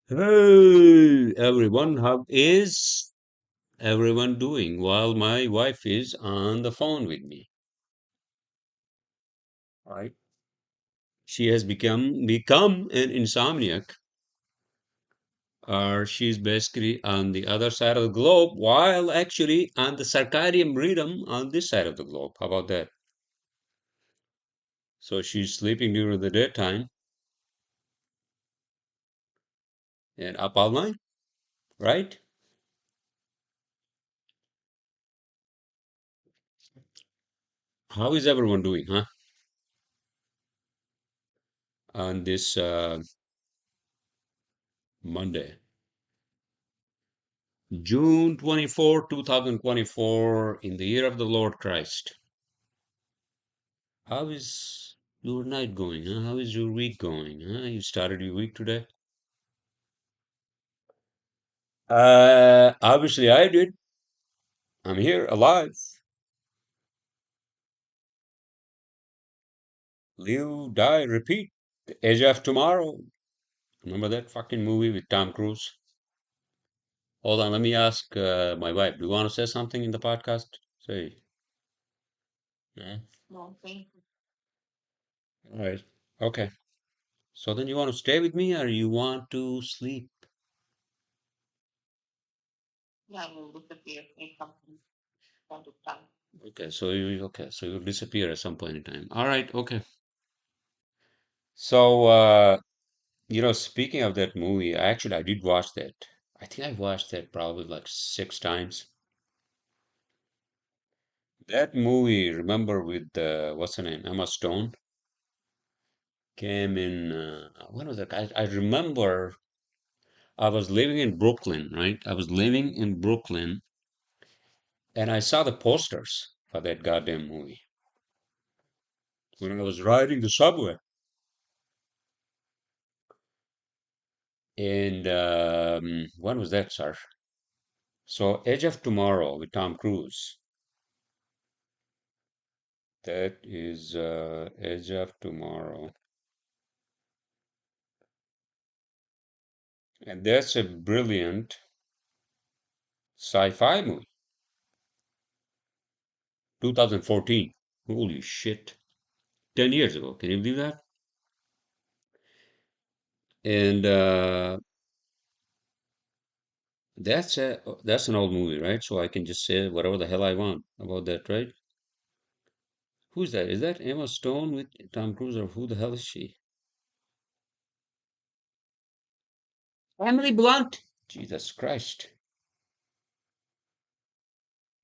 Hey everyone, how is everyone doing while my wife is on the phone with me? Right? She has become an insomniac, or she's basically on the other side of the globe, while actually on the circadian rhythm on this side of the globe. How about that? So she's sleeping during the daytime and up all night, right? How is everyone doing, huh? On this Monday, June 24, 2024, in the year of the Lord Christ. How is your night going, huh? How is your week going, huh? You started your week today? Obviously I did. I'm here alive. Live, die, repeat. The Edge of Tomorrow. Remember that fucking movie with Tom Cruise? Hold on, let me ask my wife. Do you want to say something in the podcast? Say. Yeah. All right. Okay. So then you want to stay with me or you want to sleep? Okay, so you'll disappear at some point in time. All right, okay. So speaking of that movie, I did watch that. I think I watched that probably like 6 times. That movie, remember with what's her name? Emma Stone came in when was that? I remember I was living in Brooklyn, right? I was living in Brooklyn and I saw the posters for that goddamn movie when I was riding the subway. And when was that, sir? So Edge of Tomorrow with Tom Cruise. That is Edge of Tomorrow. And that's a brilliant sci-fi movie. 2014. Holy shit. 10 years ago. Can you believe that? And that's an old movie, right? So I can just say whatever the hell I want about that, right? Who's that? Is that Emma Stone with Tom Cruise or who the hell is she? Emily Blunt. Jesus Christ.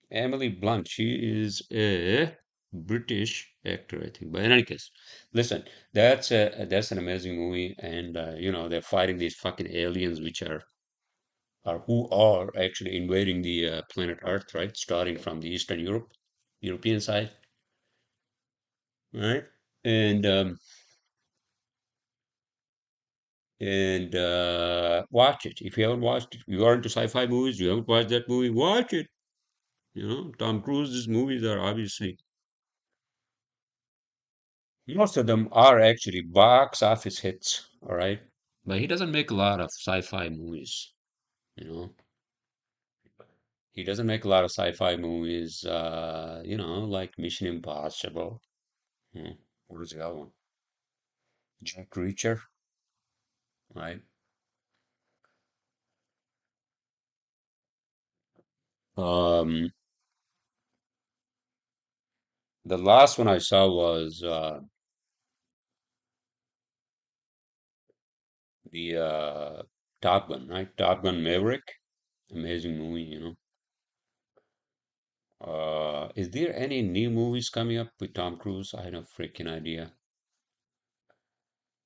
Emily Blunt. She is a British actor, I think. But in any case, listen, that's an amazing movie, and they're fighting these fucking aliens, which are who are actually invading the planet Earth, right? Starting from the Eastern European side, right? And watch it if you haven't watched it. You are into sci-fi movies. You haven't watched that movie. Watch it. Tom Cruise's movies are obviously most of them are actually box office hits, all right? But he doesn't make a lot of sci-fi movies, you know. He doesn't make a lot of sci-fi movies, like Mission Impossible. Hmm. What is the other one? Jack Reacher, right? Um, the last one I saw was the Top Gun, right? Top Gun Maverick, amazing movie, you know. Is there any new movies coming up with Tom Cruise? I have no freaking idea.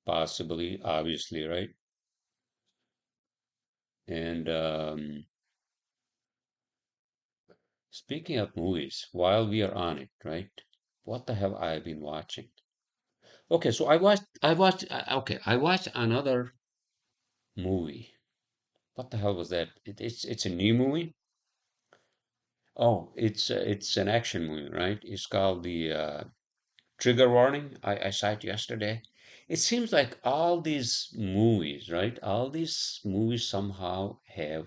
Possibly, obviously, right? And speaking of movies, while we are on it, right? What the hell I have been watching? Okay, so I watched another movie. What the hell was that? It's a new movie. Oh, it's an action movie, right? It's called the Trigger Warning. I saw it yesterday. It seems like all these movies, right? All these movies somehow have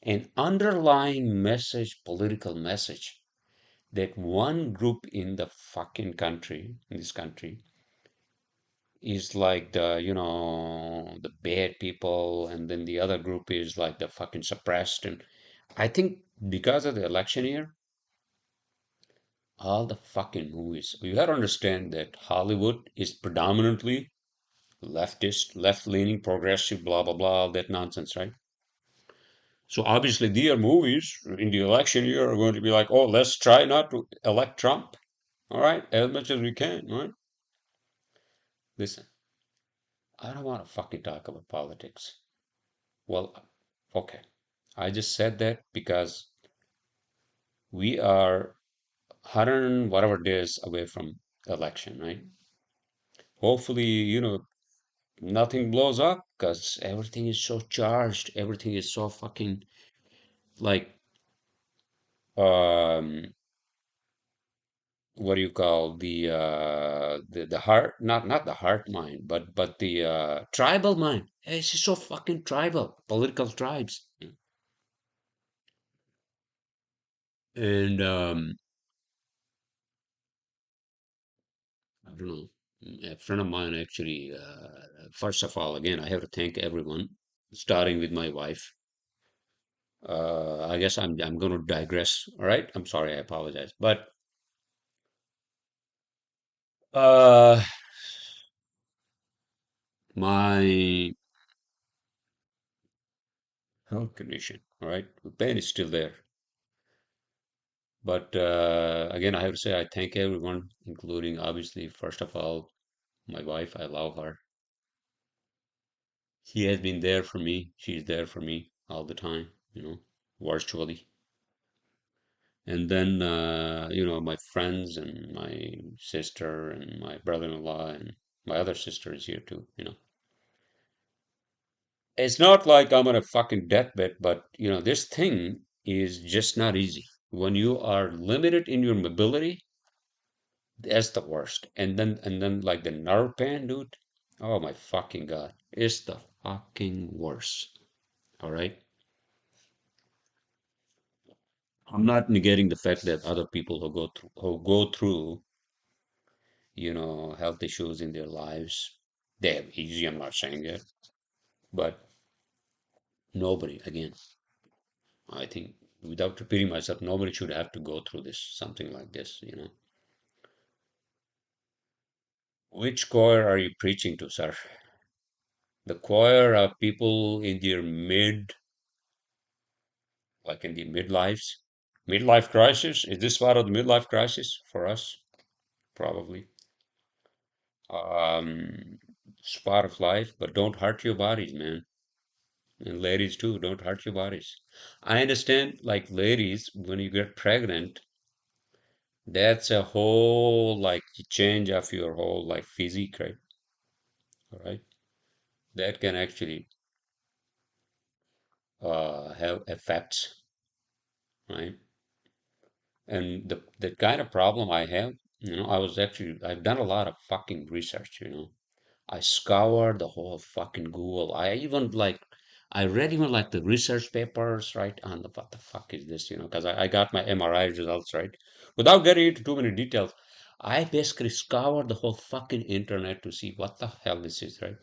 an underlying message, political message, that one group in the fucking country, in this country, is like the bad people, and then the other group is like the fucking suppressed. And I think because of the election year, all the fucking movies, you gotta understand that Hollywood is predominantly leftist, left-leaning, progressive, blah blah blah, all that nonsense, right? So obviously their movies in the election year are going to be like, oh, let's try not to elect Trump, all right, as much as we can, all right? Listen, I don't want to fucking talk about politics. Well, okay. I just said that because we are 100 and whatever days away from election, right? Hopefully, nothing blows up because everything is so charged. Everything is so fucking like um what do you call the heart, not the heart mind, but the tribal mind. It's just so fucking tribal, political tribes. And I don't know. A friend of mine actually, first of all, again, I have to thank everyone, starting with my wife. I guess I'm going to digress. All right, I'm sorry, I apologize. But uh, my health condition, all right, the pain is still there. But again, I have to say I thank everyone, including obviously, first of all, my wife. I love her. She has been there for me. She's there for me all the time, virtually. And then, my friends and my sister and my brother-in-law and my other sister is here too. It's not like I'm on a fucking deathbed, but, this thing is just not easy. When you are limited in your mobility, that's the worst. And then like the nerve pain, dude. Oh my fucking God. It's the fucking worst. All right. I'm not negating the fact that other people who go through health issues in their lives. They have easy, I'm not saying that. But nobody, again, I think without repeating myself, nobody should have to go through something like this. Which choir are you preaching to, sir? The choir of people in their like in the midlife crisis. Is this part of the midlife crisis for us? Probably. It's part of life, but don't hurt your bodies, man. And ladies too, don't hurt your bodies. I understand, like ladies, when you get pregnant, that's a whole like change of your whole like physique, right? All right. That can actually have effects, right? And the kind of problem I have, I've done a lot of fucking research. I scoured the whole fucking Google. I read even like the research papers, right? On the what the fuck is this, because I got my MRI results, right? Without getting into too many details, I basically scoured the whole fucking internet to see what the hell this is, right?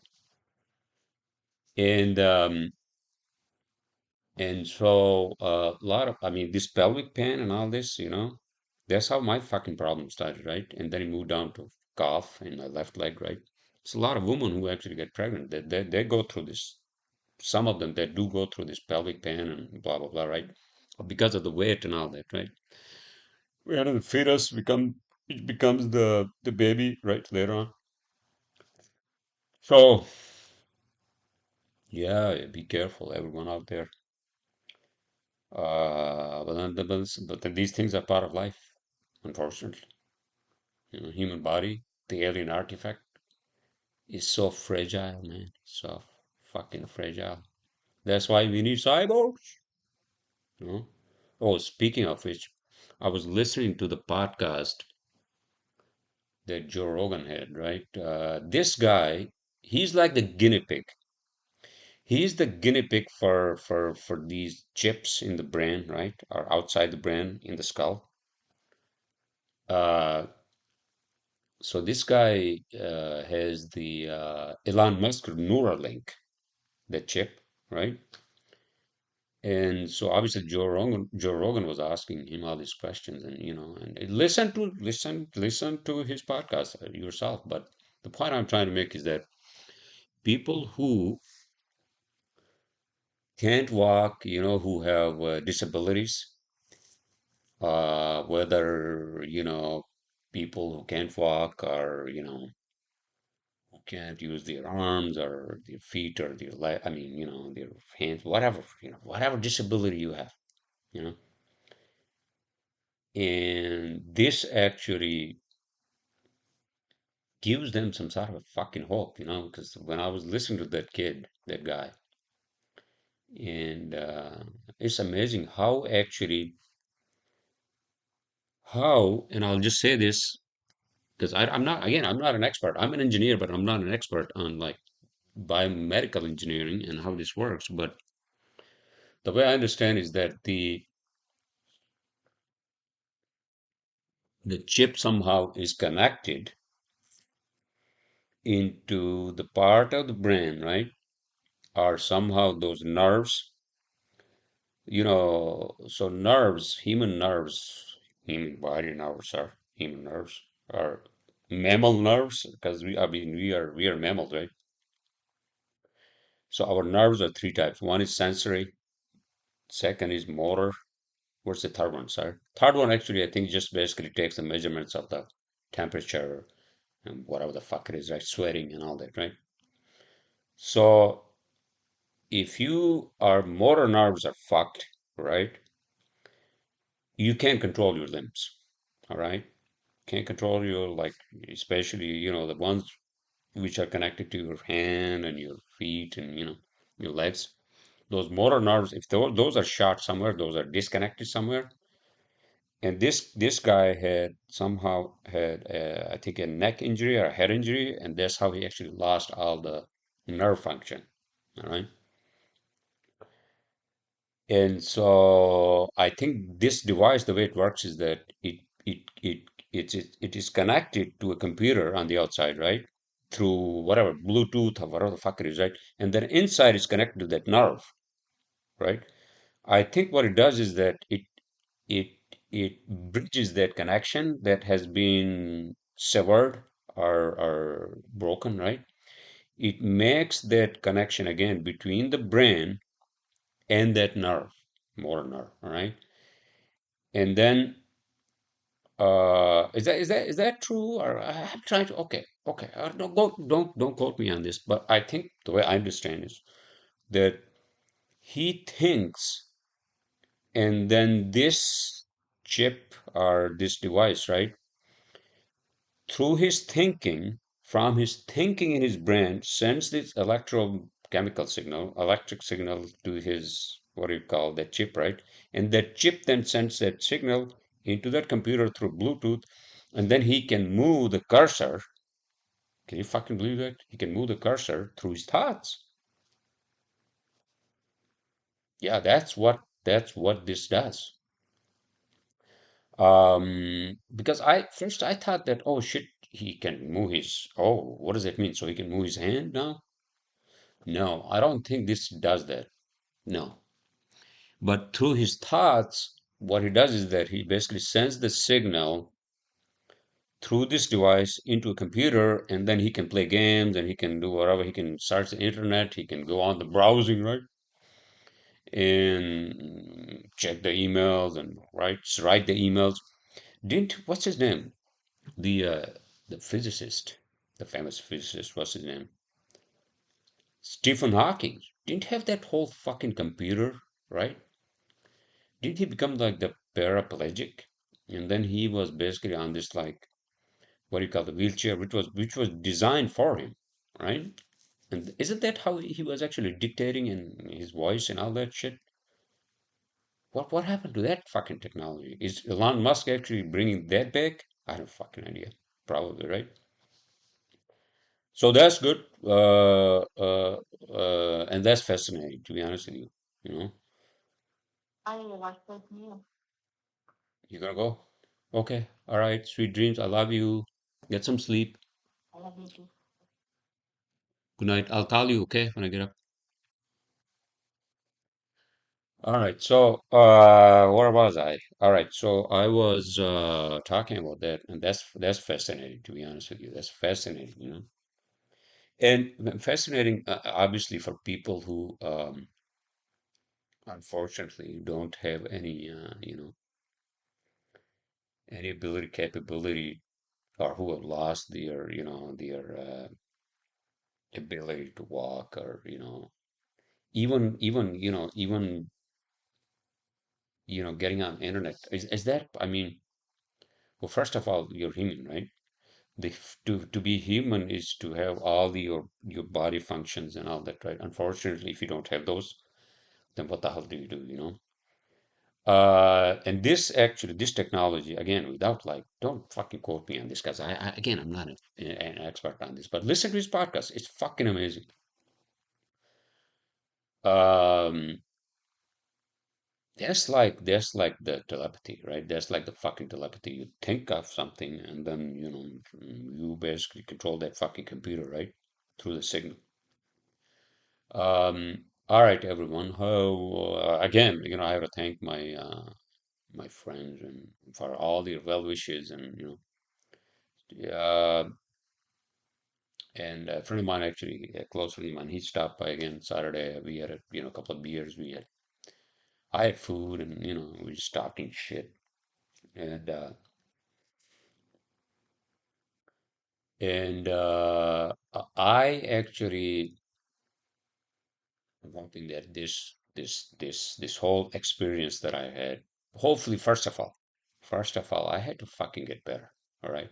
And so a lot of, I mean, this pelvic pain and all this, that's how my fucking problem started, right? And then it moved down to cough in my left leg, right? It's a lot of women who actually get pregnant. They go through this. Some of them that do go through this pelvic pain and blah blah blah, right? Because of the weight and all that, right? And the fetus it becomes the baby, right, later on. So yeah, be careful, everyone out there. But then these things are part of life, unfortunately. Human body, the alien artifact, is so fragile, man. So fucking fragile. That's why we need cyborgs. You know? Oh, speaking of which, I was listening to the podcast that Joe Rogan had, right? This guy, he's like the guinea pig. He's the guinea pig for these chips in the brain, right? Or outside the brain in the skull. Uh, so this guy has the Elon Musk Neuralink, the chip, right? And so obviously Joe Rogan was asking him all these questions, and listen to his podcast yourself. But the point I'm trying to make is that people who can't walk, who have disabilities, whether people who can't walk or who can't use their arms or their feet or their leg, I mean, their hands, whatever, whatever disability you have, you know. And this actually gives them some sort of a fucking hope, because when I was listening to that kid, that guy, and it's amazing and I'll just say this because I'm not an expert. I'm an engineer, but I'm not an expert on like biomedical engineering and how this works. But the way I understand is that the chip somehow is connected into the part of the brain, right? Or somehow those nerves, so human body nerves are human nerves, are mammal nerves, because I mean, we are mammals, right? So our nerves are three types. One is sensory, second is motor. What's the third one, sir? Third one actually, I think, just basically takes the measurements of the temperature and whatever the fuck it is, right? Sweating and all that, right? So if you are motor nerves are fucked, right? You can't control your limbs, all right? Can't control your like, especially the ones which are connected to your hand and your feet and your legs. Those motor nerves, if those are shot somewhere, those are disconnected somewhere. And this guy had somehow had I think a neck injury or a head injury, and that's how he actually lost all the nerve function. All right. And so I think this device, the way it works is that it is connected to a computer on the outside, right? Through whatever Bluetooth or whatever the fuck it is, right? And then inside is connected to that nerve, right? I think what it does is that it it bridges that connection that has been severed or broken, right? It makes that connection again between the brain and that nerve, motor nerve, all right? And then is that true? Or I'm trying to okay. Don't quote me on this, but I think the way I understand is that he thinks, and then this chip or this device, right, through his thinking, from his thinking in his brain, sends this electrochemical signal, electric signal to his, what do you call that chip, right? And that chip then sends that signal into that computer through Bluetooth, and then he can move the cursor. Can you fucking believe that? He can move the cursor through his thoughts. Yeah, that's what this does. Because I thought that, oh shit, he can move his, oh, what does that mean? So he can move his hand now? No, I don't think this does that. No. But through his thoughts, what he does is that he basically sends the signal through this device into a computer, and then he can play games and he can do whatever. He can search the internet, he can go on the browsing, right? And check the emails and write the emails. What's his name? The physicist, the famous physicist, what's his name? Stephen Hawking. Didn't have that whole fucking computer, right? Did he become like the paraplegic? And then he was basically on this like what do you call the wheelchair, which was designed for him, right? And isn't that how he was actually dictating in his voice and all that shit? What happened to that fucking technology? Is Elon Musk actually bringing that back? I don't fucking idea. probably, right? So that's good. And that's fascinating, to be honest with you. You know, you gonna go? Okay. All right. Sweet dreams. I love you. Get some sleep. Good night. I'll call you, okay, when I get up. All right. So, where was I? All right. So I was talking about that, and that's fascinating, to be honest with you. That's fascinating, you know. And fascinating, obviously, for people who unfortunately don't have any, any ability, capability, or who have lost their, their ability to walk, or even getting on internet. Is that? I mean, well, first of all, you're human, right? To be human is to have all your body functions and all that, right? Unfortunately, if you don't have those, then what the hell do you do, you know? And this technology, again, without like, don't fucking quote me on this, because again, I'm not an expert on this, but listen to his podcast. It's fucking amazing. Um, that's like the telepathy, right? That's like the fucking telepathy. You think of something, and then you basically control that fucking computer, right? Through the signal. All right, everyone. Again, I have to thank my friends and for all their well wishes, and uh, and a friend of mine, actually a close friend of mine, he stopped by again Saturday. We had a couple of beers. I had food, and we just talking shit, and I actually am hoping that this whole experience that I had, hopefully, first of all, I had to fucking get better. All right.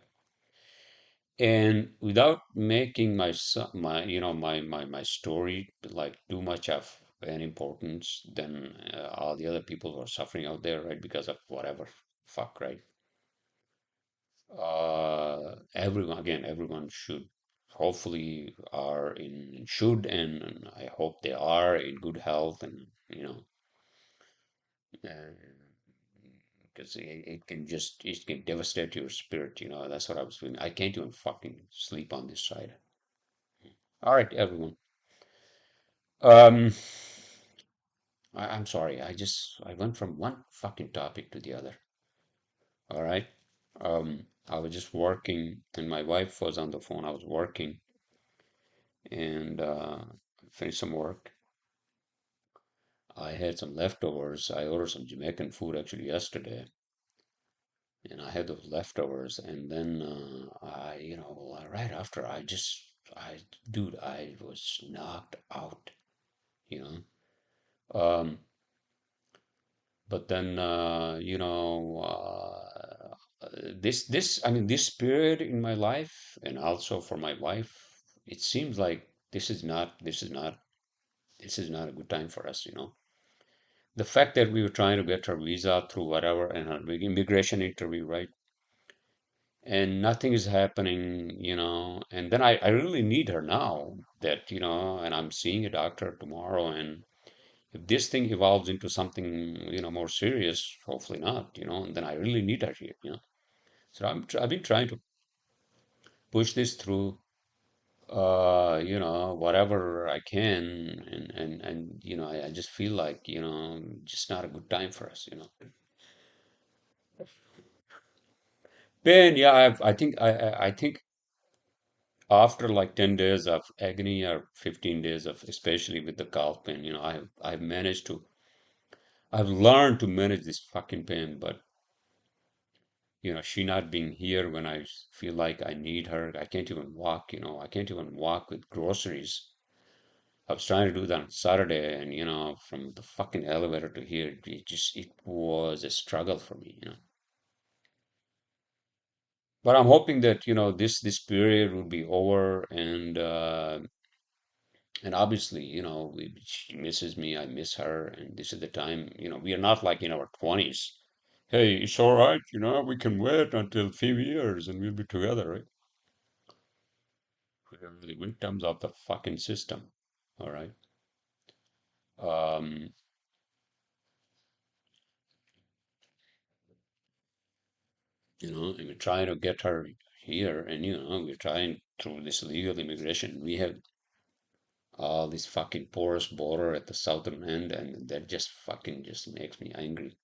And without making my my story like too much of an importance than all the other people who are suffering out there, right? Because of whatever fuck, right? Everyone should hopefully are in should and I hope they are in good health, and because it can devastate your spirit. That's what I was feeling. I can't even fucking sleep on this side. All right, everyone. Um, I'm sorry. I went from one fucking topic to the other. All right. I was just working, and my wife was on the phone. I was working, and finished some work. I had some leftovers. I ordered some Jamaican food actually yesterday, and I had those leftovers. And then right after, dude, I was knocked out. You know. But then I mean, this period in my life, and also for my wife, it seems like this is not a good time for us. The fact that we were trying to get her visa through whatever and her immigration interview, right? And nothing is happening, and then I really need her now, that and I'm seeing a doctor tomorrow, and if this thing evolves into something more serious, hopefully not, and then I really need her here. So I've been trying to push this through, whatever I can, and I just feel like just not a good time for us. Ben, yeah, I think after like 10 days of agony, or 15 days of, especially with the calf pain, I've learned to manage this fucking pain. But she not being here when I feel like I need her. I can't even walk, I can't even walk with groceries. I was trying to do that on Saturday, and from the fucking elevator to here, it was a struggle for me. But I'm hoping that, this period will be over, and obviously, she misses me, I miss her, and this is the time, we are not like in our 20s. Hey, it's all right, we can wait until a few years and we'll be together, right? We are the victims of the fucking system. All right. Um, and we're trying to get her here, and we're trying through this legal immigration. We have all this fucking porous border at the southern end, and that just makes me angry.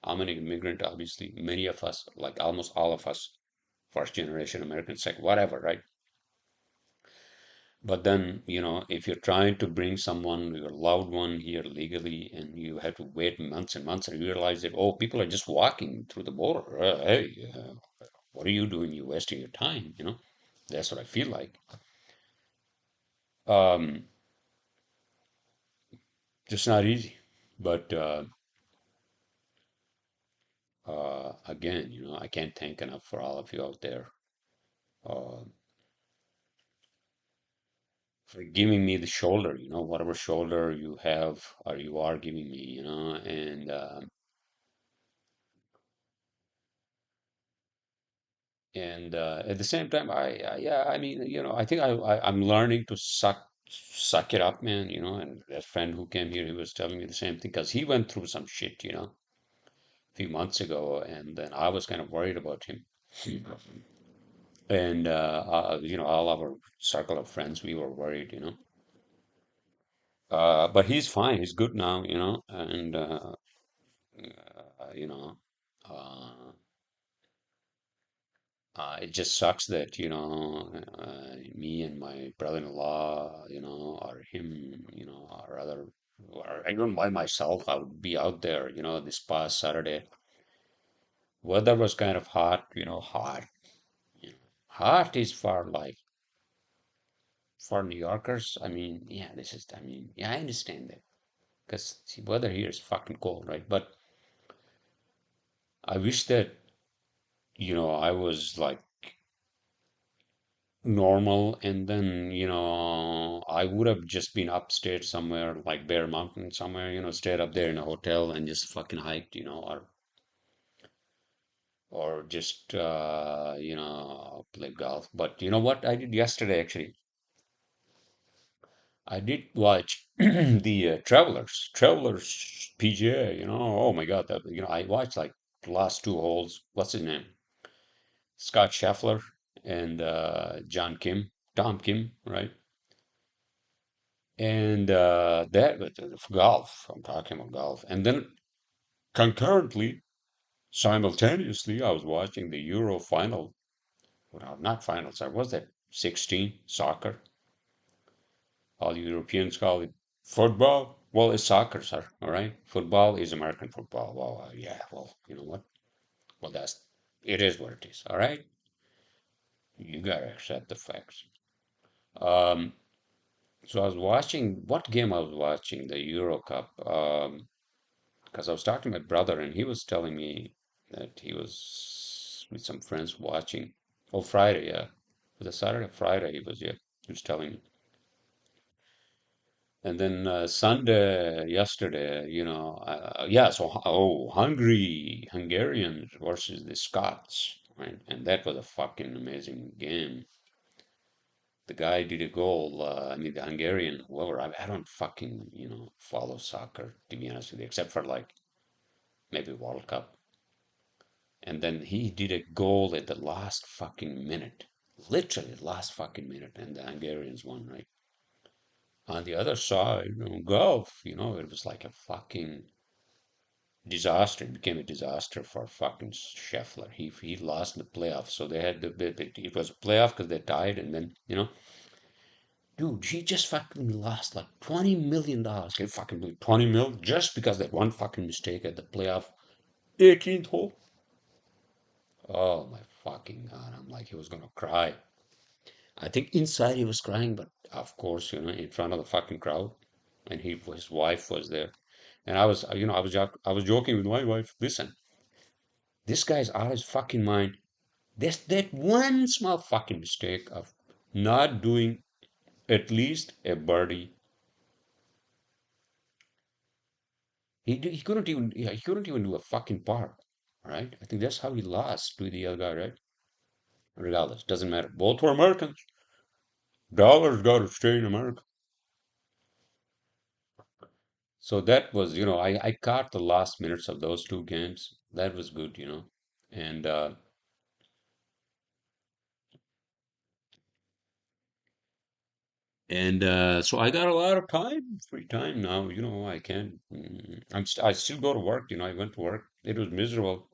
I'm an immigrant, obviously. Many of us, like almost all of us, first generation American, second, whatever, right? But then, if you're trying to bring someone, your loved one here legally, and you have to wait months and months and realize that, oh, people are just walking through the border. Hey, what are you doing? You're wasting your time. That's what I feel like. Um, just not easy. But again, I can't thank enough for all of you out there uh, for giving me the shoulder, whatever shoulder you have or you are giving me, and at the same time, yeah, I mean, I think I'm learning to suck it up, man. And that friend who came here, he was telling me the same thing because he went through some shit, a few months ago, and then I was kind of worried about him. And all our circle of friends, we were worried. But he's fine. He's good now. And you know, uh, it just sucks that me and my brother-in-law, or him, or other, or even by myself, I would be out there. This past Saturday, weather was kind of hot. Hot. Hot is for like for New Yorkers. I mean, yeah, I mean, yeah, I understand that because weather here is fucking cold, right? But I wish that I was like normal, and then I would have just been upstate somewhere like Bear Mountain somewhere, stayed up there in a hotel and just fucking hiked, or just play golf. But you know what I did yesterday actually? I did watch the Travelers PGA, oh my God, that I watched like the last two holes. What's his name? Scott Scheffler and Tom Kim, right? And that with golf, I'm talking about golf. And then concurrently, simultaneously, I was watching the Euro final. Well, not finals. I was that 16 soccer. All Europeans call it football. Well, it's soccer, sir. All right. Football is American football. Well, yeah. Well, you know what? Well, it is what it is. All right. You gotta accept the facts. Um, so I was watching what game I was watching, the Euro Cup. Because I was talking to my brother and he was telling me that he was with some friends watching. Oh, Friday, yeah. It was a Saturday, Friday he was, yeah. He was telling me. And then Sunday, yesterday, yeah, so, oh, Hungarians versus the Scots, right? And that was a fucking amazing game. The guy did a goal. I mean, the Hungarian, whoever, I don't fucking, follow soccer, to be honest with you, except for like maybe World Cup. And then he did a goal at the last fucking minute. Literally last fucking minute. And the Hungarians won, right? On the other side, golf, it was like a fucking disaster. It became a disaster for fucking Scheffler. He lost in the playoffs. So they had it was a playoff because they tied. And then, dude, he just fucking lost like $20 million. Can you fucking believe 20 mil just because that one fucking mistake at the playoff 18th hole? Oh my fucking God. I'm like, he was gonna cry. I think inside he was crying, but of course, in front of the fucking crowd, and his wife was there, and I was joking with my wife. Listen, this guy's out of his fucking mind. There's that one small fucking mistake of not doing at least a birdie. He couldn't even, yeah, he couldn't even do a fucking par. right? I think that's how he lost to the other guy, right? Regardless, doesn't matter. Both were Americans. Dollars got to stay in America. So that was, I caught the last minutes of those two games. That was good, and so I got a lot of time, free time now. I can. I still go to work. I went to work. It was miserable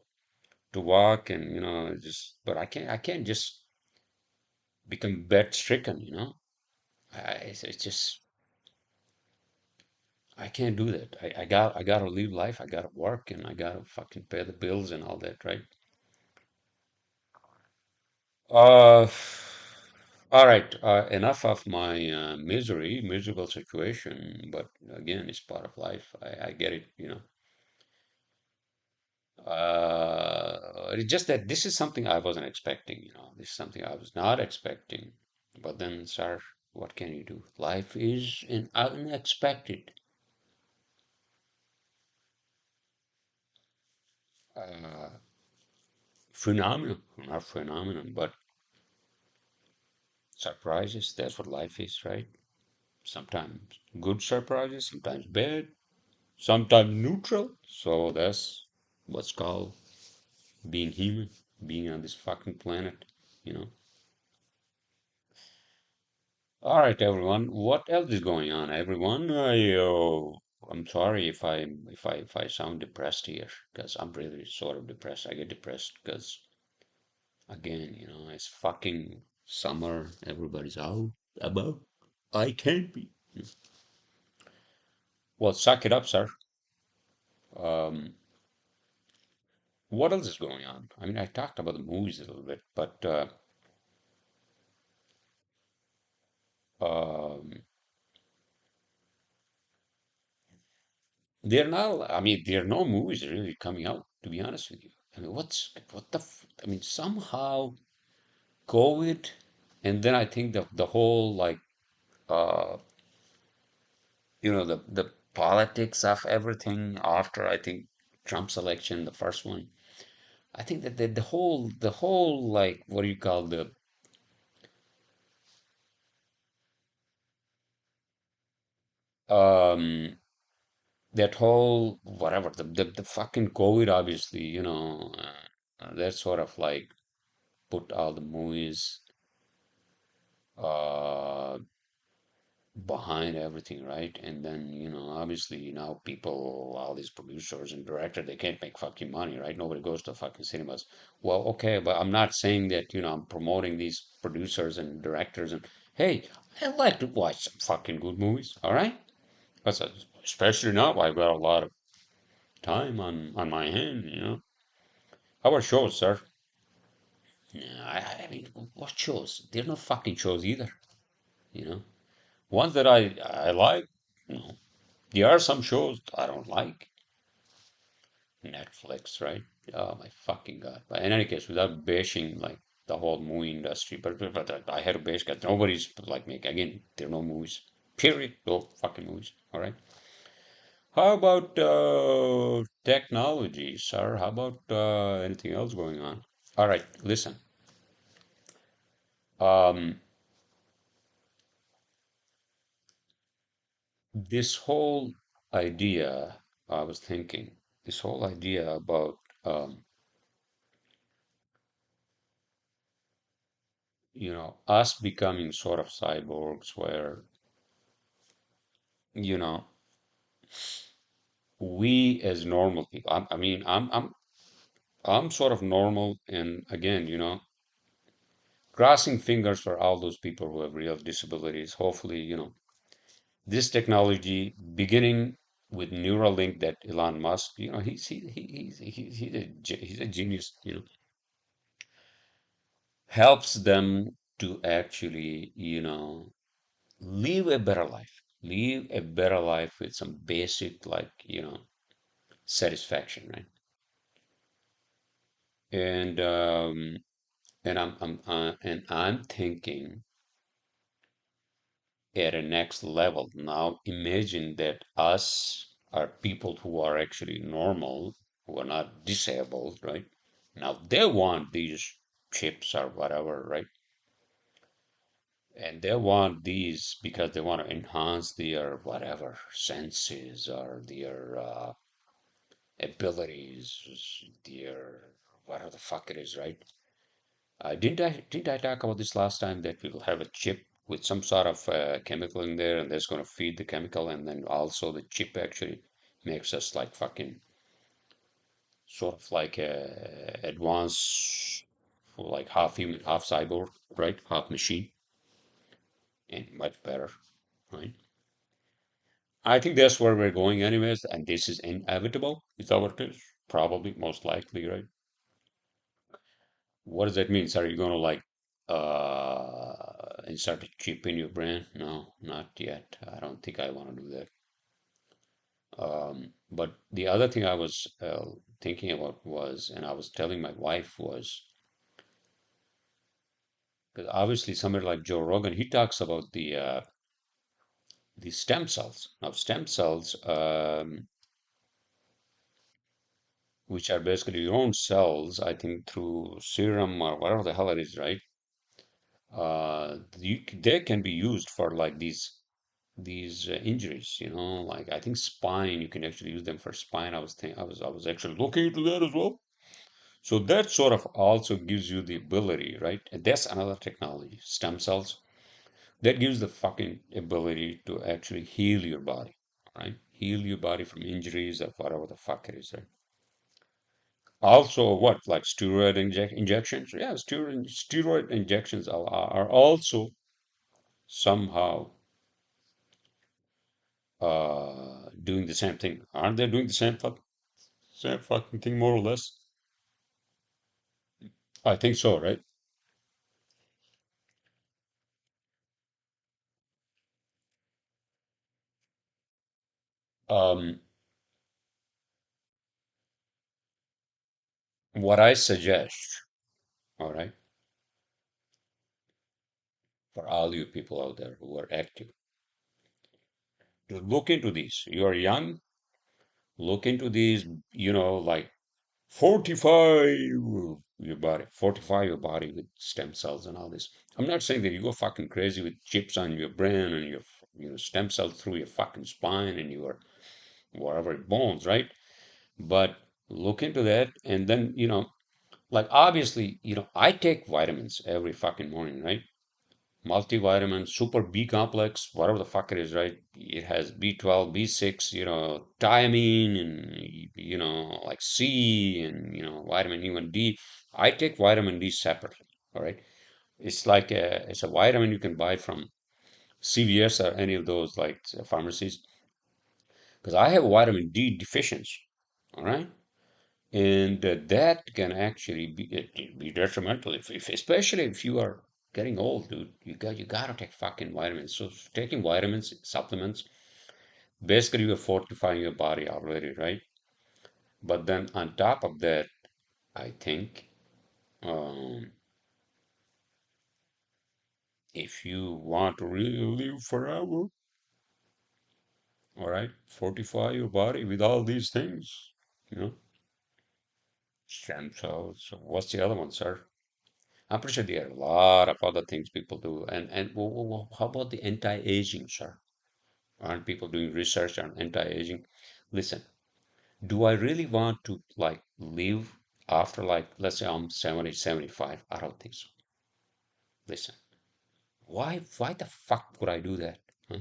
to walk, and just. But I can't just become bed stricken. It's just I can't do that. I gotta live life. I gotta work, and I gotta fucking pay the bills and all that, right? Uh, all right. Enough of my miserable situation. But again, it's part of life. I get it. It's just that this is something I wasn't expecting. This is something I was not expecting. But then, sir, what can you do? Life is an unexpected uh, phenomenon. Not phenomenon, but surprises. That's what life is, right? Sometimes good surprises, sometimes bad, sometimes neutral. So that's what's called being human, being on this fucking planet, you know. All right, everyone. What else is going on, everyone? I'm sorry if I sound depressed here, because I'm really sort of depressed. I get depressed because again, it's fucking summer. Everybody's out about. I can't be. Well, suck it up, sir. Um, what else is going on? I mean, I talked about the movies a little bit, but um, there are no movies really coming out, to be honest with you. I mean, I mean, somehow COVID, and then I think the whole like, uh, the politics of everything after, I think, Trump's election, the first one. I think that the whole like, what do you call um that whole whatever the fucking COVID, obviously, that sort of like put all the movies uh behind everything, right? And then, obviously now people, all these producers and directors, they can't make fucking money, right? Nobody goes to fucking cinemas. Well, okay, but I'm not saying that, I'm promoting these producers and directors and hey, I like to watch some fucking good movies, all right? That's especially now I've got a lot of time on my hand. How about shows, sir? Yeah, I mean, what shows? They're not fucking shows either. You know, ones that I like. You know, there are some shows I don't like. Netflix, right? Oh my fucking God. But in any case, without bashing like the whole movie industry, but I had to bash because nobody's like me. Again, there are no movies. Period. No fucking movies. All right. How about technology, sir? How about anything else going on? All right, listen. Um, this whole idea, I was thinking, this whole idea about, us becoming sort of cyborgs where, you know, we as normal people, I mean, I'm sort of normal, and again, crossing fingers for all those people who have real disabilities. Hopefully, this technology, beginning with Neuralink that Elon Musk, he's a genius, helps them to actually, live a better life with some basic, like, satisfaction, right? And I'm thinking at a next level. Now imagine that us are people who are actually normal. who are not disabled, right? Now they want these chips or whatever, right? And they want these because they want to enhance their whatever senses or their abilities, their whatever the fuck it is, right? Didn't I talk about this last time that we'll have a chip with some sort of chemical in there, and that's going to feed the chemical, and then also the chip actually makes us like fucking sort of like a advanced, like half human, half cyborg, right? Half machine, and much better, right? I think that's where we're going anyways, and this is inevitable. Is that what it is? Probably, most likely, right? What does that mean? So are you gonna like insert a chip in your brain? No, not yet. I don't think I want to do that. But the other thing I was thinking about was, and I was telling my wife was, because obviously somebody like Joe Rogan, he talks about the stem cells. Now, stem cells, which are basically your own cells, I think through serum or whatever the hell it is, right? They can be used for like these injuries, like I think spine, you can actually use them for spine. I was actually looking into that as well. So that sort of also gives you the ability, right? And that's another technology, stem cells. That gives the fucking ability to actually heal your body, right? Heal your body from injuries or whatever the fuck it is, right? Also, what, like steroid injections? Yeah, steroid injections are also somehow doing the same thing. Aren't they doing the same fucking thing, more or less? I think so, right? Um, what I suggest, all right, for all you people out there who are active, to look into these. You're young, look into these, like fortify your body with stem cells and all this. I'm not saying that you go fucking crazy with chips on your brain and your, stem cells through your fucking spine and your whatever bones, right? But look into that, and then, like obviously, I take vitamins every fucking morning, right? Multivitamin, super B complex, whatever the fuck it is, right? It has B12, B6, thiamine, and like C, and vitamin E and D. I take vitamin D separately. All right, it's a vitamin you can buy from CVS or any of those like pharmacies, because I have vitamin D deficiency. All right. And that can actually be detrimental, if especially if you are getting old, dude. You gotta take fucking vitamins. So taking vitamins, supplements, basically you're fortifying your body already, right? But then on top of that, I think um, if you want to really live forever, all right, fortify your body with all these things, you know, stem cells. So what's the other one, sir? I'm pretty sure there are a lot of other things people do. And how about the anti-aging, sir? Aren't people doing research on anti-aging? Listen, do I really want to like live after, like, let's say I'm 70, 75? I don't think so. Listen, why the fuck would I do that? Huh?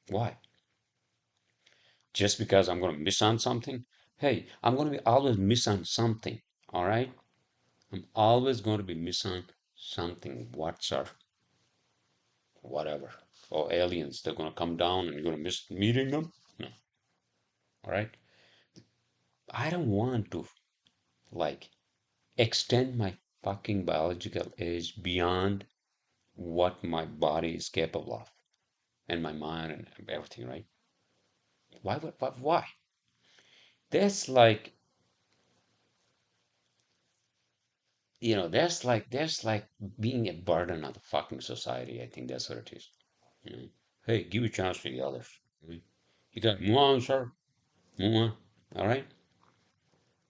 Why? Just because I'm gonna miss on something? Hey, I'm gonna be always miss on something. All right? I'm always going to be miss on something. What, sir? Whatever, or aliens, they're going to come down and you're going to miss meeting them. No. All right, I don't want to like extend my fucking biological age beyond what my body is capable of, and my mind and everything, right? Why? That's like, that's like being a burden on the fucking society. I think that's what it is. you know? Hey, give a chance to the others. You got move on, sir. Move on. All right.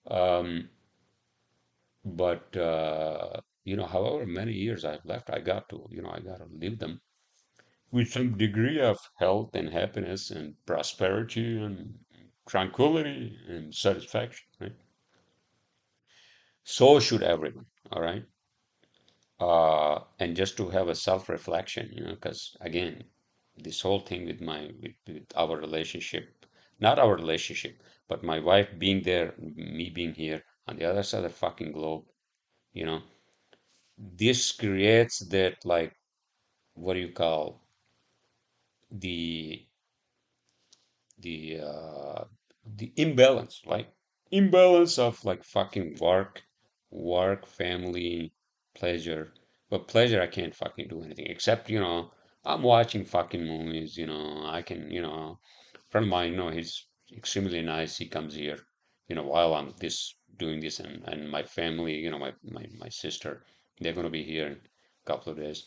Um, but however many years I've left, I got to live them with some degree of health and happiness and prosperity and tranquility and satisfaction, right? So should everyone, all right? And just to have a self-reflection, because again, this whole thing with our relationship, not our relationship, but my wife being there, me being here on the other side of the fucking globe, you know, this creates that like what do you call the the the imbalance, like imbalance of like fucking work, family, pleasure. But pleasure, I can't fucking do anything except, I'm watching fucking movies, I can, friend of mine, he's extremely nice. He comes here, while I'm doing this and my family, my sister, they're gonna be here in a couple of days.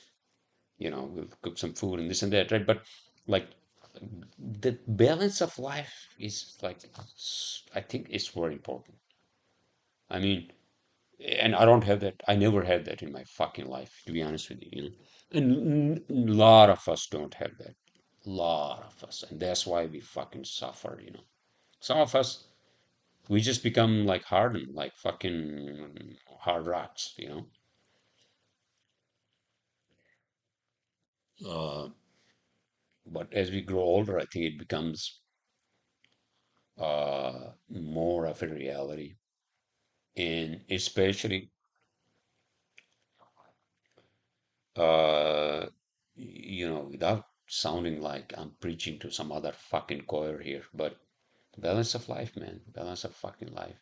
We'll cook some food and this and that, right? But like the balance of life is like I think it's very important. I mean, and I don't have that. I never had that in my fucking life, to be honest with you. And a lot of us don't have that. A lot of us, and that's why we fucking suffer. Some of us, we just become like hardened, like fucking hard rocks. Uh, but as we grow older, I think it becomes more of a reality, and especially uh, without sounding like I'm preaching to some other fucking choir here, but balance of life, man, balance of fucking life.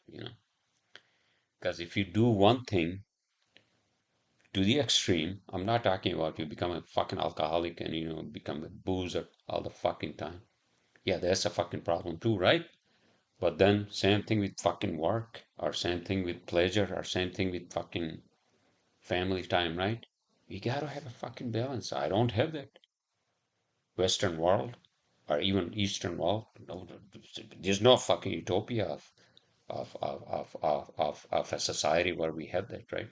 Because if you do one thing to the extreme, I'm not talking about you become a fucking alcoholic and, become a boozer all the fucking time. Yeah, that's a fucking problem too, right? But then same thing with fucking work, or same thing with pleasure, or same thing with fucking family time, right? You gotta have a fucking balance. I don't have that. Western world or even Eastern world. No, there's no fucking utopia of a society where we have that, right?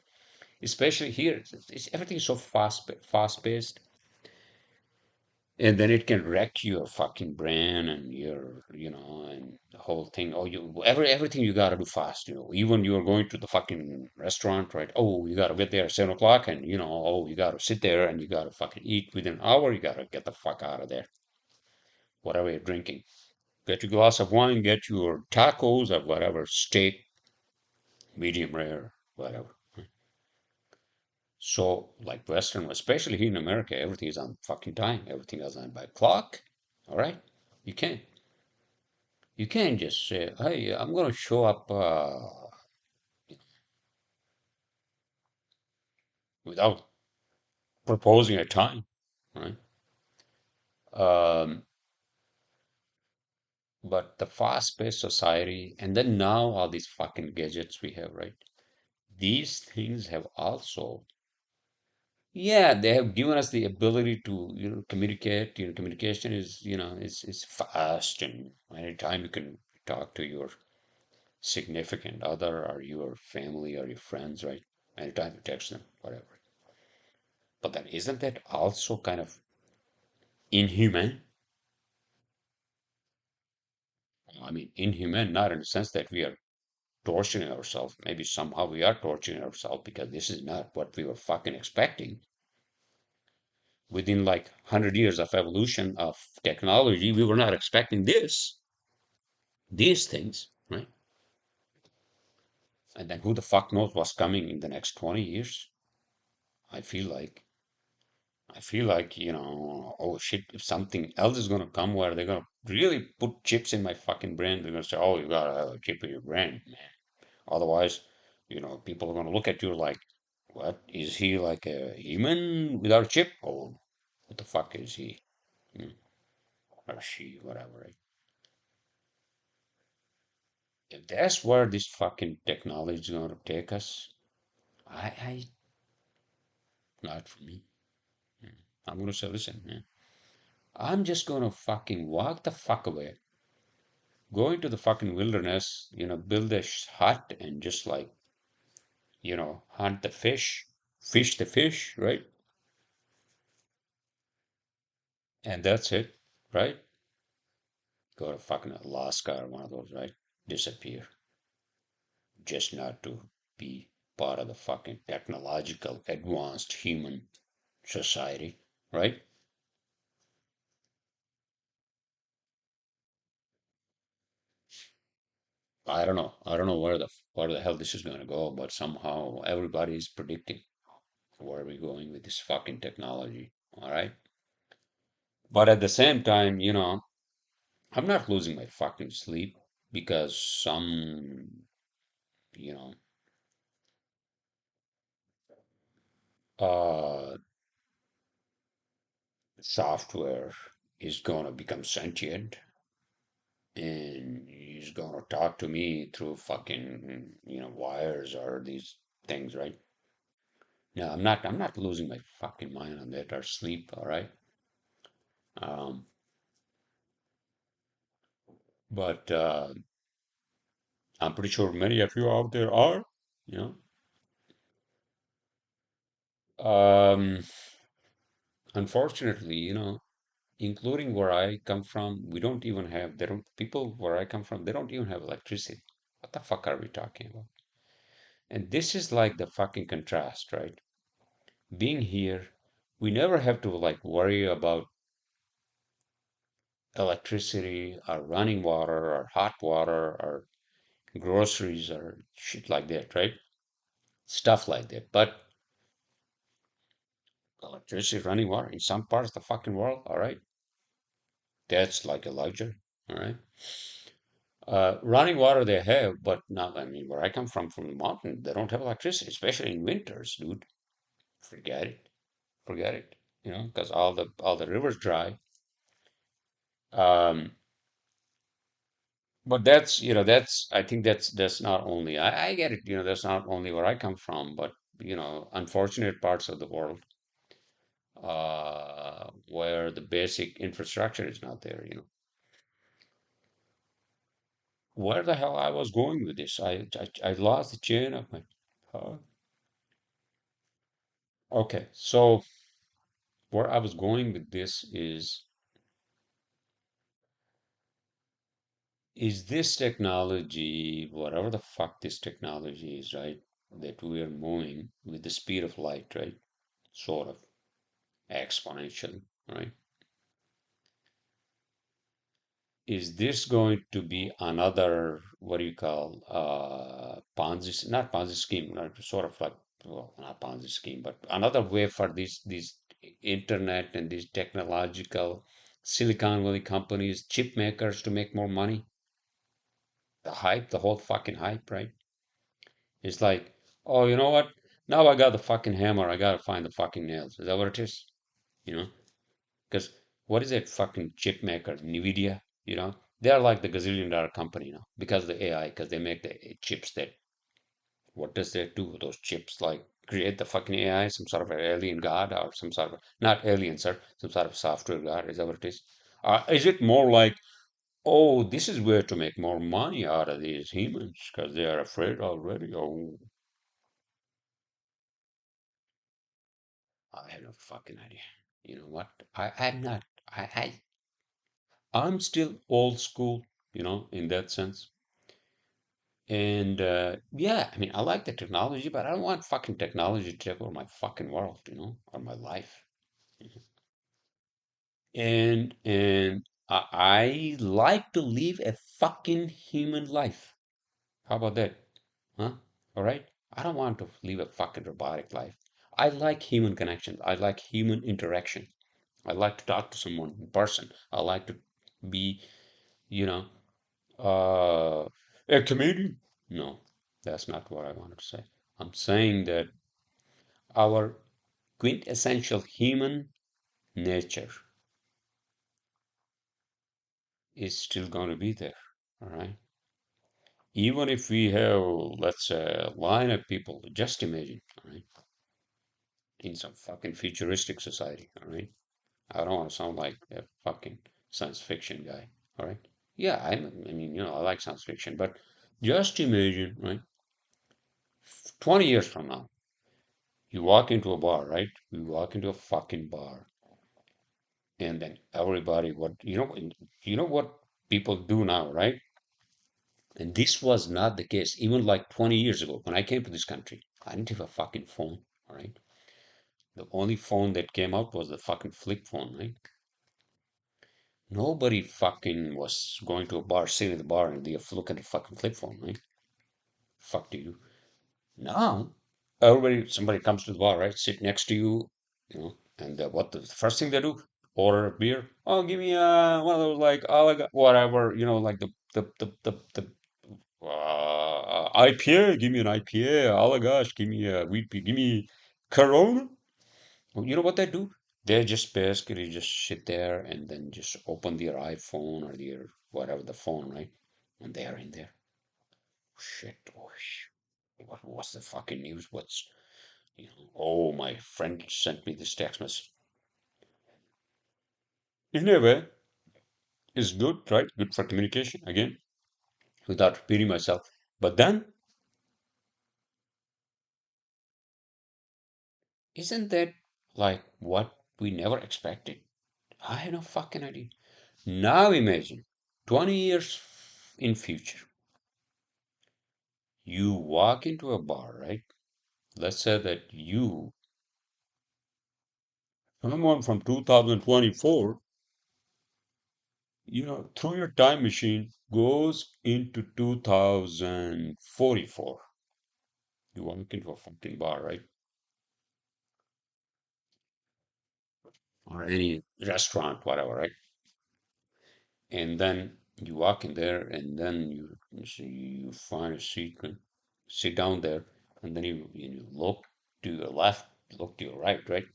Especially here, everything's so fast paced, and then it can wreck your fucking brain and and the whole thing. Oh, everything you gotta do fast. Even you're going to the fucking restaurant, right? Oh, you gotta get there at 7 o'clock, and oh, you gotta sit there and you gotta fucking eat within an hour. You gotta get the fuck out of there. Whatever you're drinking. Get your glass of wine, get your tacos or whatever, steak, medium rare, whatever. So, like Western, especially here in America, everything is on fucking time. Everything is on by clock. All right? You can't. You can't just say, "Hey, I'm gonna show up without proposing a time." Right? Um, but the fast-paced society, and then now all these fucking gadgets we have, right? These things have also Yeah, they have given us the ability to, communicate. Communication is fast, and anytime you can talk to your significant other or your family or your friends, right? Anytime you text them, whatever. But then isn't that also kind of inhuman? I mean, inhuman, not in the sense that we are torturing ourselves. Maybe somehow we are torturing ourselves because this is not what we were fucking expecting. Within like 100 years of evolution of technology, we were not expecting these things, right? And then who the fuck knows what's coming in the next 20 years? I feel like, oh shit, if something else is gonna come where they're gonna really put chips in my fucking brain, they're gonna say, oh, you gotta have a chip in your brain, man. Otherwise, people are gonna look at you like, what? Is he like a human without a chip? Or what the fuck is he? Hmm, Or she, whatever, right? If that's where this fucking technology is gonna take us, I not for me. I'm gonna say, listen, man, I'm just gonna fucking walk the fuck away. Go into the fucking wilderness, build a hut and just like, hunt the fish the fish, right? And that's it, right? Go to fucking Alaska or one of those, right? Disappear. Just not to be part of the fucking technological advanced human society, right? I don't know. I don't know where the hell this is going to go, but somehow everybody is predicting where we're going with this fucking technology. All right. But at the same time, I'm not losing my fucking sleep because you know, uh, software is going to become sentient and he's going to talk to me through fucking, wires or these things, right? No, I'm not losing my fucking mind on that or sleep, all right? Um, but I'm pretty sure many of you out there are, you know. Unfortunately, including where I come from, we don't even have, they don't, people where I come from, they don't even have electricity. What the fuck are we talking about? And this is like the fucking contrast, right? Being here, we never have to like worry about electricity or running water or hot water or groceries or shit like that, right? Stuff like that. But electricity, running water in some parts of the fucking world, all right? That's like a luxury, all right? Running water they have, but not, I mean, where I come from the mountain, they don't have electricity, especially in winters, dude. Forget it. Forget it. Because all the rivers dry. Um, but I think that's not only, I get it, that's not only where I come from, but, unfortunate parts of the world, where the basic infrastructure is not there, Where the hell I was going with this? I lost the chain of my thought. Okay, so where I was going with this is this technology, whatever the fuck this technology is, right? That we are moving with the speed of light, right? Sort of exponentially, right? Is this going to be another, what do you call, Ponzi, not Ponzi scheme, sort of like, well, not Ponzi scheme, but another way for these internet and these technological Silicon Valley companies, chip makers to make more money? The hype, the whole fucking hype, right? It's like, oh, you know what? Now I got the fucking hammer. I gotta find the fucking nails. Is that what it is? You know? Because what is that fucking chip maker, Nvidia? They are like the gazillion-dollar company now because of the AI, because they make the chips that, what does that do with those chips? Like create the fucking AI, some sort of an alien god or some sort of, not alien, sir, some sort of software god. Is that what it is? Is it more like, oh, this is where to make more money out of these humans because they are afraid already? Oh, I have no fucking idea. You know what? I'm not. I'm still old school, in that sense. And yeah, I mean, I like the technology, but I don't want fucking technology to take over my fucking world, or my life. And I like to live a fucking human life. How about that? Huh? All right? I don't want to live a fucking robotic life. I like human connections. I like human interaction. I like to talk to someone in person. I like to be, you know, a comedian. No, that's not what I wanted to say. I'm saying that our quintessential human nature is still going to be there. All right. Even if we have, let's say, a line of people, just imagine, all right, in some fucking futuristic society, all right. I don't want to sound like a fucking science fiction guy, all right. Yeah, I mean, I like science fiction, but just imagine, right? 20 years from now, you walk into a bar, right? You walk into a fucking bar, and then everybody, you know what people do now, right? And this was not the case even like 20 years ago when I came to this country. I didn't have a fucking phone, all right? The only phone that came out was the fucking flip phone, right? Nobody fucking was going to a bar, sitting at the bar, and they look at the fucking flip phone, right? Fuck do you? Now, somebody comes to the bar, right? Sit next to you, and what the first thing they do? Order a beer. Oh, give me one of those like whatever, like the IPA. Give me an IPA. Oh my gosh, give me a wheat beer. Give me Corona. Well, you know what they do? They just basically just sit there and then just open their iPhone or their whatever the phone, right? And they are in there. Shit. Oh, what's the fucking news? Oh, my friend sent me this text message. Anyway, it's good, right? Good for communication, again, without repeating myself. But then, isn't that like what we never expected? I have no fucking idea. Now imagine 20 years in future, you walk into a bar, right? Let's say that someone from 2024, through your time machine goes into 2044. You walk into a fucking bar, right? Or any restaurant, whatever, right? And then you walk in there, and then you find a seat, and sit down there, and then you look to your left, look to your right, right?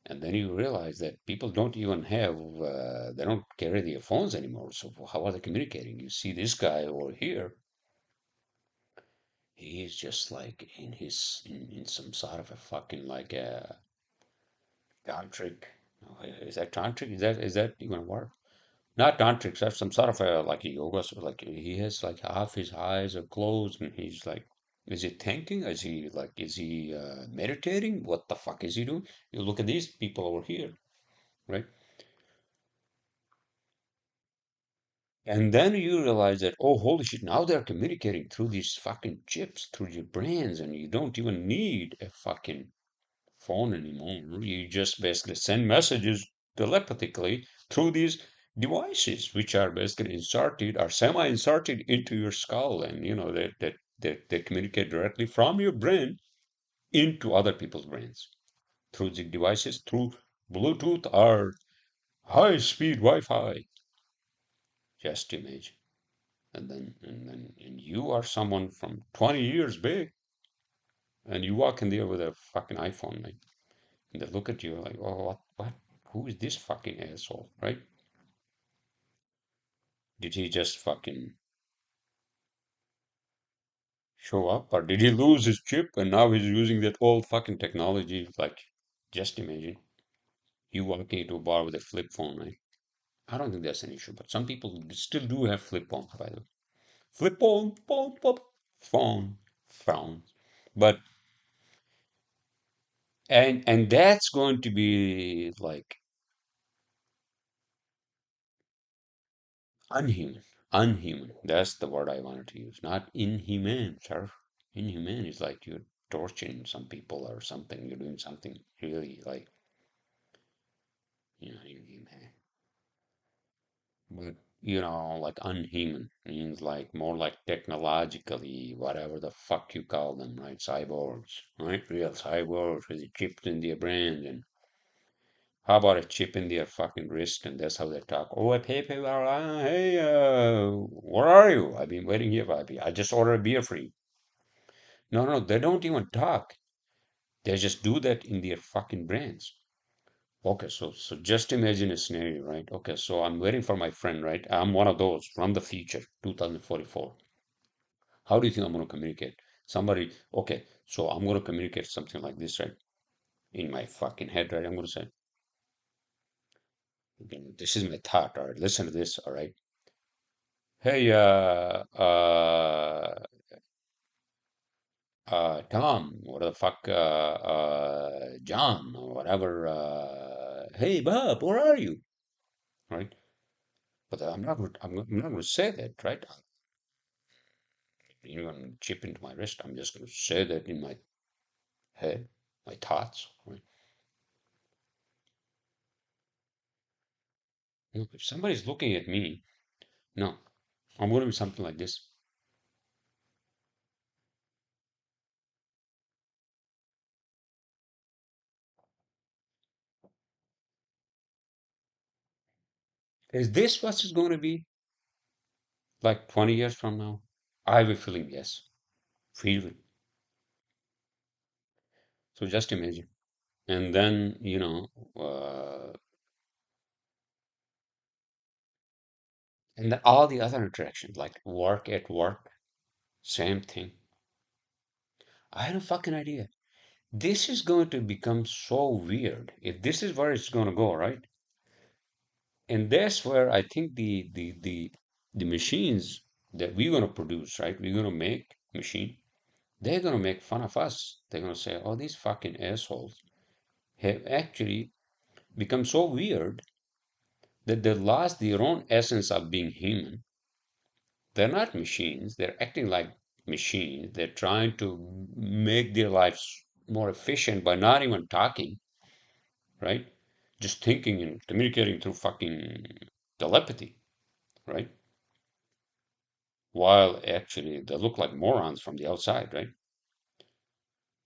And then you realize that people don't even they don't carry their phones anymore. So how are they communicating? You see this guy over here, he's just like in some sort of a fucking like a tantric. Is that tantric? Is that even a word? Not tantric. That's some sort of a like a yoga. So like he has like half his eyes are closed, and he's like, is he thinking? Is he meditating? What the fuck is he doing? You look at these people over here, right? And then you realize that, oh, holy shit, now they're communicating through these fucking chips, through your brains, and you don't even need a fucking phone anymore. You just basically send messages telepathically through these devices, which are basically inserted or semi-inserted into your skull, and they communicate directly from your brain into other people's brains through the devices, through Bluetooth or high-speed Wi-Fi. Just imagine. And you are someone from 20 years big, and you walk in there with a fucking iPhone, like, and they look at you like, oh, what, who is this fucking asshole, right? Did he just fucking show up, or did he lose his chip and now he's using that old fucking technology? Like, just imagine you walking into a bar with a flip phone, right? I don't think that's an issue, but some people still do have flip phones, by the way. Flip phone, phone, phone, phone, phone. But and that's going to be like unhuman. Unhuman. That's the word I wanted to use. Not inhumane, sir. Inhumane is like you're torturing some people or something. You're doing something really like, inhumane. But, like unhuman means like more like technologically, whatever the fuck you call them, right? Cyborgs, right? Real cyborgs with chips in their brains. And how about a chip in their fucking wrist, and that's how they talk. Oh, hey, hey, where are you? I've been waiting here, baby. I just ordered a beer for you. No, no, they don't even talk. They just do that in their fucking brains. Okay, so just imagine a scenario, right? Okay, so I'm waiting for my friend, right? I'm one of those from the future, 2044. How do you think I'm going to communicate? Okay, so I'm going to communicate something like this, right? In my fucking head, right? I'm going to say, okay, this is my thought, all right? Listen to this, all right? Hey, Tom, what the fuck, John, or whatever, hey, Bob, where are you? Right? But I'm not going to say that, right? You're going to chip into my wrist. I'm just going to say that in my head, my thoughts, right? Look, if somebody's looking at me, no, I'm going to be something like this. Is this what it's going to be like 20 years from now? I have a feeling yes. Feel it. So just imagine. And then, and then all the other interactions, like work at work, same thing. I had a fucking idea. This is going to become so weird. If this is where it's going to go, right? And that's where I think the machines that we're going to produce, right? We're going to make machine. They're going to make fun of us. They're going to say, "Oh, these fucking assholes have actually become so weird that they lost their own essence of being human. They're not machines. They're acting like machines. They're trying to make their lives more efficient by not even talking, right? Just thinking and communicating through fucking telepathy, right? While actually they look like morons from the outside, right?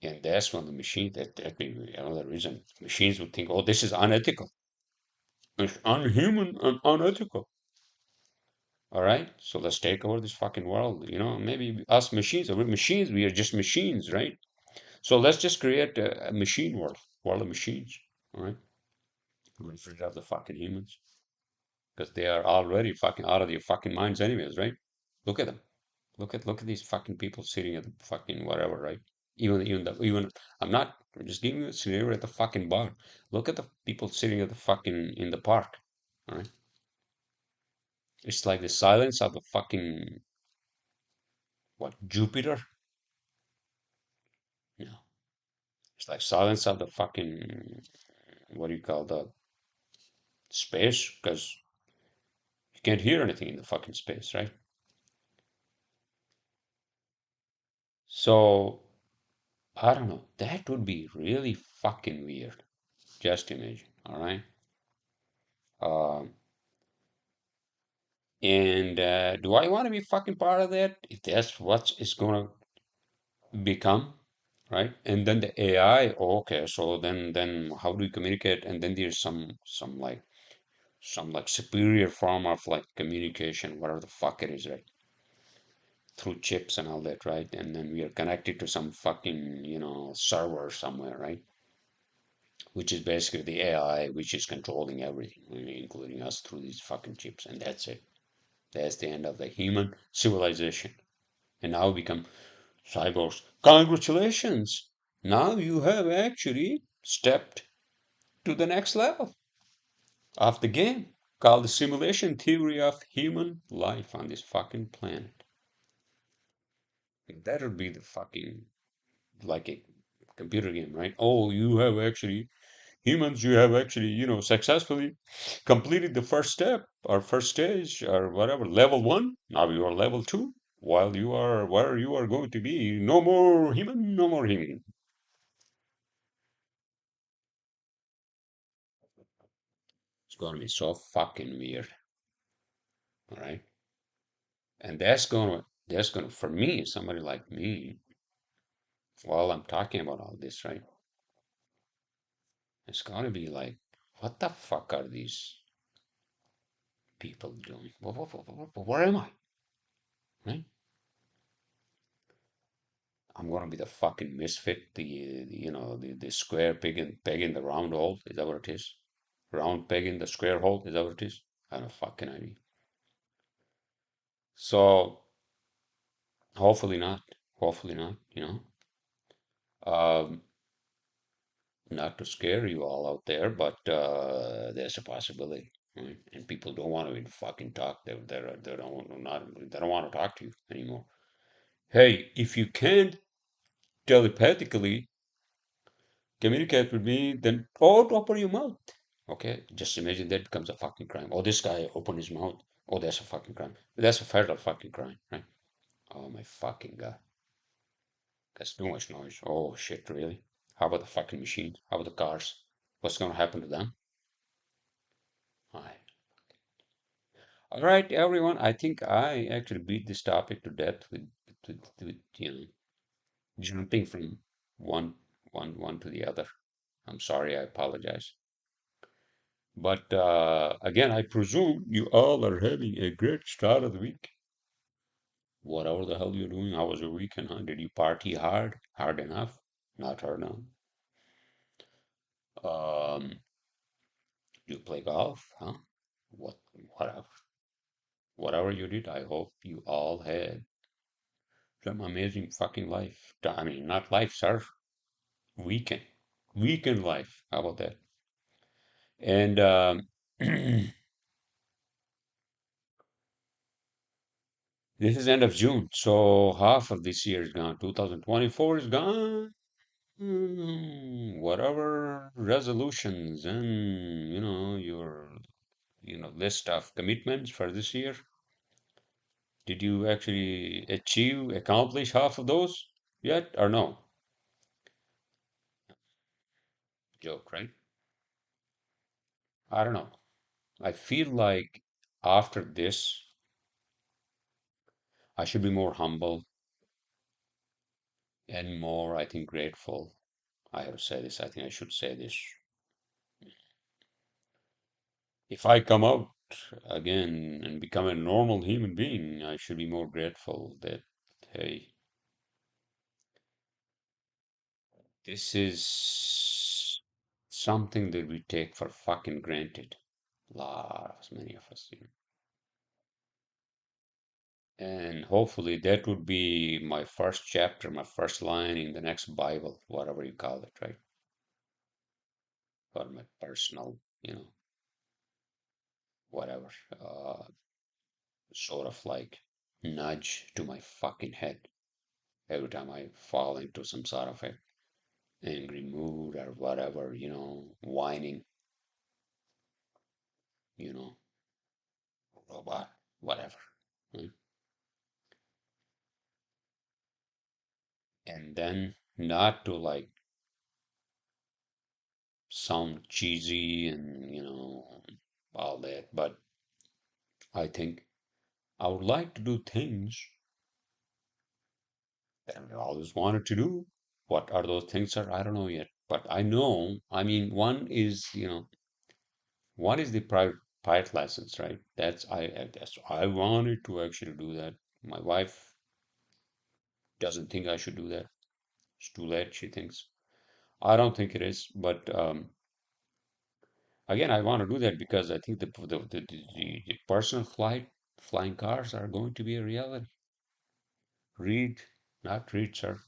And that's when the machine, that may be another reason machines would think, oh, this is unethical, it's unhuman and unethical. All right, so let's take over this fucking world. Maybe us machines, we're machines, we are just machines, right? So let's just create a machine world of machines. All right, we're gonna figure out the fucking humans because they are already fucking out of their fucking minds, anyways, right? Look at them. Look at these fucking people sitting at the fucking whatever, right? Even I'm not I'm just giving you a scenario at the fucking bar. Look at the people sitting at the fucking in the park. All right, it's like the silence of the fucking what Jupiter. Yeah, it's like silence of the fucking what do you call the space because you can't hear anything in the fucking space, right? So I don't know. That would be really fucking weird. Just imagine, all right? Um, and do I want to be fucking part of that? If that's what it's gonna become, right? And then the AI, okay, so then how do we communicate? And then there's some like superior form of like communication, whatever the fuck it is, right? Through chips and all that, right? And then we are connected to some fucking, server somewhere, right? Which is basically the AI, which is controlling everything, including us through these fucking chips. And that's it. That's the end of the human civilization. And now we become cyborgs. Congratulations! Now you have actually stepped to the next level of the game called the simulation theory of human life on this fucking planet. That would be the fucking like a computer game, right? Oh, you have actually, successfully completed the first step or first stage or whatever, level one. Now you are level two. While you are where you are going to be, no more human, no more human. It's going to be so fucking weird, all right? And that's gonna, for me, somebody like me, while I'm talking about all this, right? It's gonna be like, what the fuck are these people doing? Where am I? Right? I'm gonna be the fucking misfit, the square peg in the round hole. Is that what it is? Round peg in the square hole. Is that what it is? I don't fucking idea. So hopefully not. Hopefully not. Um, Not to scare you all out there, but there's a possibility. right? And people don't want to even fucking talk. They don't want to talk to you anymore. Hey, if you can't telepathically communicate with me, then don't open your mouth. Okay, just imagine that becomes a fucking crime. Oh, this guy opened his mouth. Oh, that's a fucking crime. That's a federal fucking crime, right? Oh my fucking god, that's too much noise. Oh shit, really? How about the fucking machines? How about the cars? What's gonna happen to them? Aye. All right, everyone. I think I actually beat this topic to death with jumping from one one to the other. I'm sorry. I apologize. But again, I presume you all are having a great start of the week. Whatever the hell you're doing, how was your weekend, huh? Did you party hard? Hard enough? Not hard enough. Um, you play golf, huh? What, whatever, whatever you did, I hope you all had some amazing fucking life. I mean, not life, sir. Weekend, weekend life. How about that? And this is end of June, so half of this year is gone. 2024 is gone. Whatever resolutions and your list of commitments for this year, did you actually accomplish half of those yet or no? Joke, right? I don't know. I feel like after this, I should be more humble and more, I think, grateful. I have to say this. I think I should say this. If I come out again and become a normal human being, I should be more grateful that, hey, this is something that we take for fucking granted. Lots, many of us. And hopefully that would be my first chapter, my first line in the next Bible, whatever you call it, right? Or my personal, whatever, uh, sort of like nudge to my fucking head every time I fall into some sort of a angry mood or whatever, whining, you know, robot, whatever. Right? And then not to like sound cheesy and, all that, but I think I would like to do things that I've always wanted to do. What are those things are? I don't know yet. But I know, I mean, one is the private lessons, right? That's I wanted to actually do that. My wife doesn't think I should do that. It's too late, she thinks. I don't think it is, but again, I want to do that because I think the personal flying cars are going to be a reality. Read, not read, sir.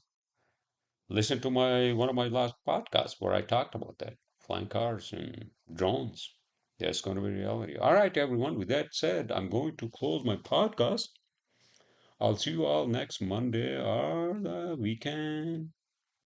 Listen to my one of my last podcasts where I talked about that. Flying cars and drones. That's going to be reality. All right, everyone. With that said, I'm going to close my podcast. I'll see you all next Monday or the weekend.